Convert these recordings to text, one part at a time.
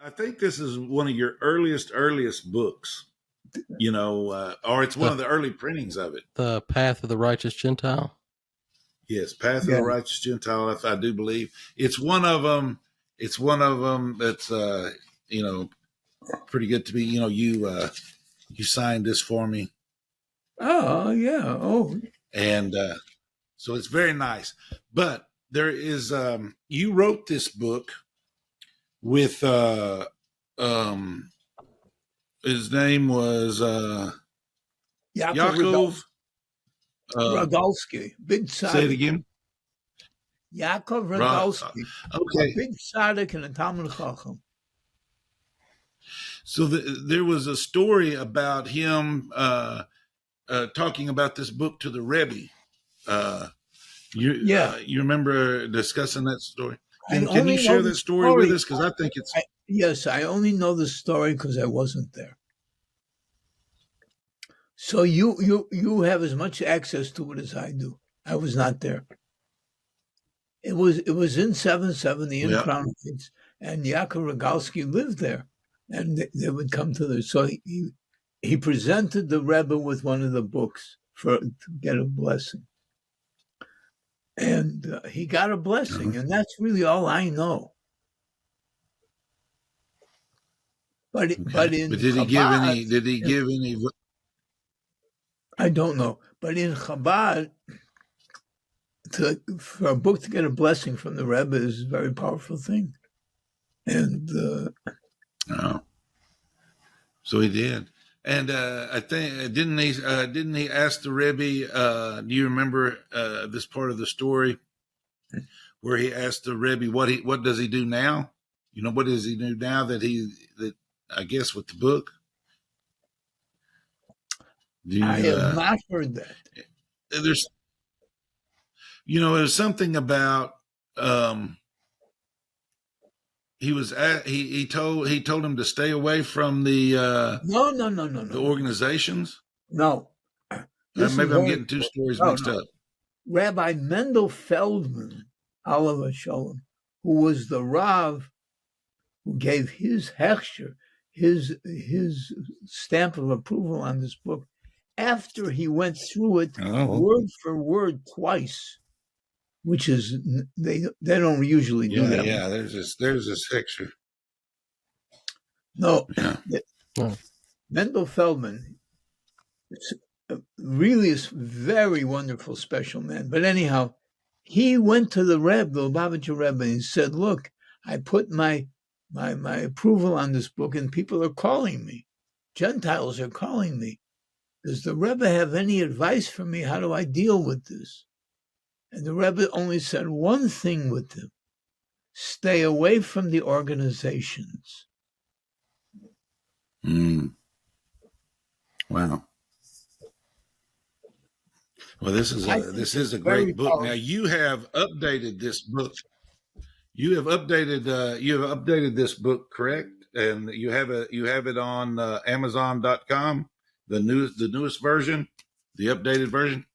I think this is one of your earliest books, or it's one of the early printings of it. The Path of the Righteous Gentile. Yes, Path of the Righteous Gentile. I do believe it's one of them. It's one of them that's pretty good to be. You signed this for me. Oh yeah. Oh, and so it's very nice. But there is you wrote this book with his name was Yaakov Rogalski, big tzaddik. Say it again. Yaakov Rogalski, okay, big tzaddik and a Talmud Chacham. So there was a story about him talking about this book to the Rebbe. You remember discussing that story? Can you share that story with us? Because I think it's... Yes, I only know the story because I wasn't there. So you have as much access to it as I do. I was not there. It was in 770 in Crown Heights, and Yaakov Rogalski lived there, and they would come to there. So he presented the Rebbe with one of the books to get a blessing. And he got a blessing, and that's really all I know. But did he give any? I don't know. But in Chabad, for a book to get a blessing from the Rebbe is a very powerful thing. And so he did. And I think didn't he ask the Rebbe? Do you remember this part of the story where he asked the Rebbe what does he do now? What does he do now that I guess with the book? I have not heard that. There's there's something about he told him to stay away from the no the organizations. No, maybe I'm getting two stories mixed up. Rabbi Mendel Feldman, Alav Shalom, who was the Rav who gave his hechsher, his stamp of approval on this book, after he went through it word for word twice. Which is they don't usually do that. Yeah, there's this picture. No, Mendel Feldman really is very wonderful, special man. But anyhow, he went to the Rebbe, the Lubavitcher Rebbe, and he said, "Look, I put my approval on this book, and people are calling me. Gentiles are calling me. Does the Rebbe have any advice for me? How do I deal with this?" And the Rebbe only said one thing with them: stay away from the organizations. Wow. Well, this is a great book. Powerful. Now you have updated this book. You have updated this book, correct? And you have it on Amazon.com, the newest version, the updated version.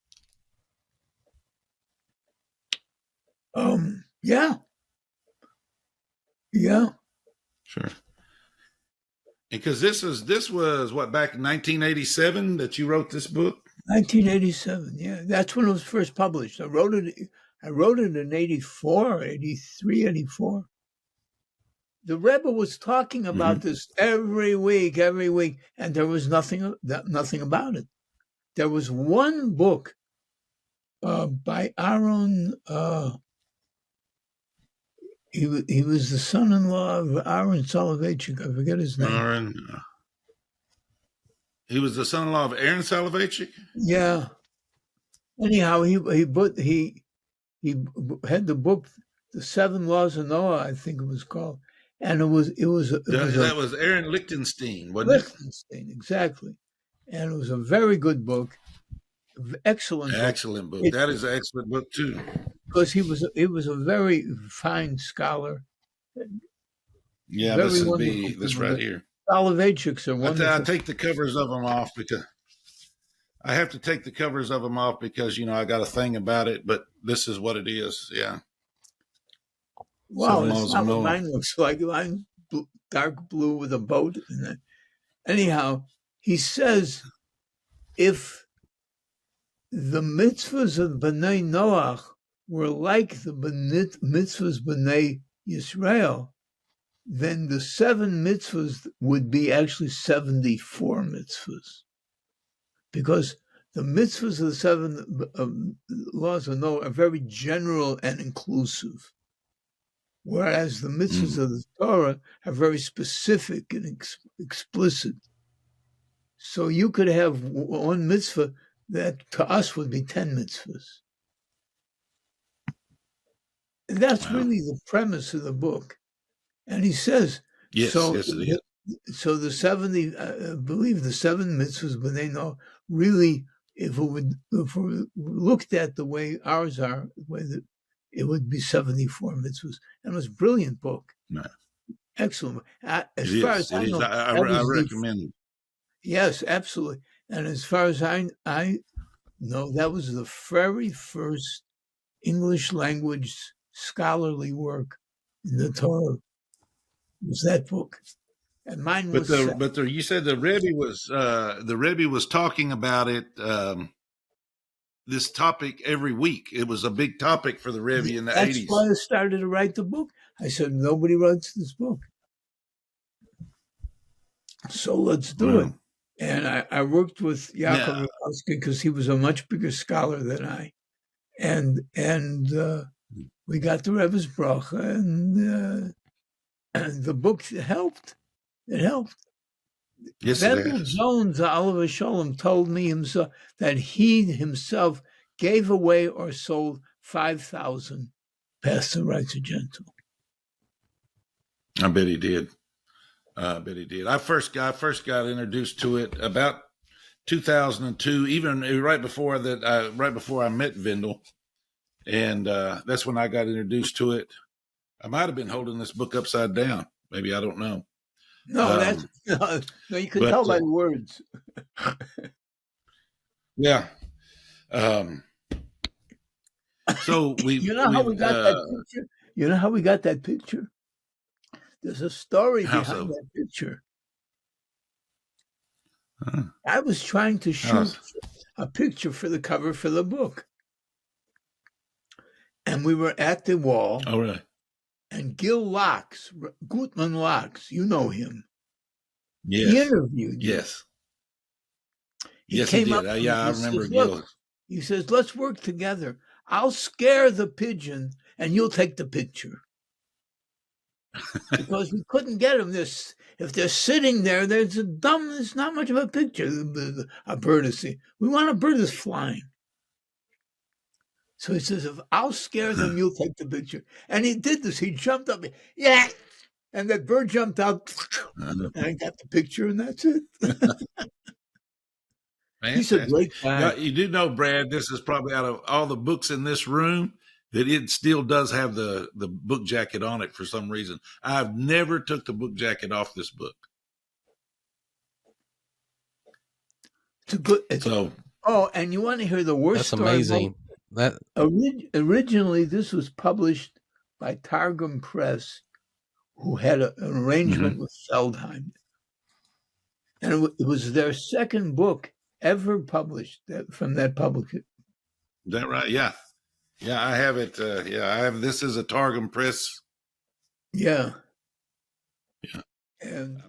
Yeah. Sure. Because this was what, back in 1987 that you wrote this book? 1987, yeah. That's when it was first published. I wrote it in 84, 83, 84. The Rebbe was talking about this every week, and there was nothing about it. There was one book by Aaron. He was the son-in-law of Aaron Soloveitchik. I forget his name. He was the son-in-law of Aaron Soloveitchik? Yeah. Anyhow, he had the book, The Seven Laws of Noah, I think it was called, and that was Aaron Lichtenstein, wasn't it? Lichtenstein, exactly, and it was a very good book, excellent book. That is an excellent book too. Because he was a very fine scholar. Yeah, this right here. Soloveitchiks are wonderful. I take the covers of them off because I have to take the covers of them off because I got a thing about it. But this is what it is. Yeah. Wow, it's not what mine looks like. I'm dark blue with a boat. Anyhow, he says, if the mitzvahs of B'nai Noach were like the mitzvahs B'nai Yisrael, then the 7 mitzvahs would be actually 74 mitzvahs. Because the mitzvahs of the 7 laws of Noah are very general and inclusive, whereas the mitzvahs of the Torah are very specific and explicit. So you could have one mitzvah that to us would be 10 mitzvahs. And that's really the premise of the book. And he says, yes, so, yes, it is. So the 70, I believe the 7 mitzvahs, but they know really, if we looked at the way ours are, the way that it would be 74 mitzvahs. And it was a brilliant book. No. Excellent. As It far is. as I know, I recommend it. Yes, absolutely. And as far as I know, that was the very first English language scholarly work in the Torah. It was that book. And mine was. You said the Rebbe was talking about it. This topic every week. It was a big topic for the Rebbe in the 80s. That's why I started to write the book. I said, nobody writes this book. So let's do it. And I worked with Yaakov Rakowski because he was a much bigger scholar than I. And we got the Rebbe's bracha, and the book helped. It helped. Yes, Vendel Jones, Oliver Sholem, told me himself that he himself gave away or sold 5,000 Pastor Writes a Gentile. I bet he did. I first got introduced to it about 2002, even right before that. Right before I met Vendel, and that's when I got introduced to it. I might have been holding this book upside down. Maybe, I don't know. No, no. You can tell by the words. Yeah. So You know how we got that picture? You know how we got that picture? There's a story behind that picture. I was trying to shoot a picture for the cover for the book. And we were at the wall. Oh, really? And Gil Locks, Gutman Locks, you know him. Yes. He interviewed you. Yes. Yes, he did. I remember Gil. He says, let's work together. I'll scare the pigeon and you'll take the picture. Because we couldn't get them. If they're sitting there, there's not much of a picture, a bird is seeing. We want a bird that's flying. So he says, if I'll scare them, you'll take the picture. And he did this. He jumped up. Yeah. And that bird jumped out. And I got the picture, and that's it. He's a great guy. You do know, Brad, this is probably out of all the books in this room, that it still does have the book jacket on it for some reason. I've never took the book jacket off this book. It's a good. And you want to hear the worst That's story? amazing. Originally, this was published by Targum Press, who had an arrangement with Feldheim. And it was their second book ever published from that publication. Is that right? Yeah. Yeah, I have it. I have this as a Targum Press. Yeah. Yeah. And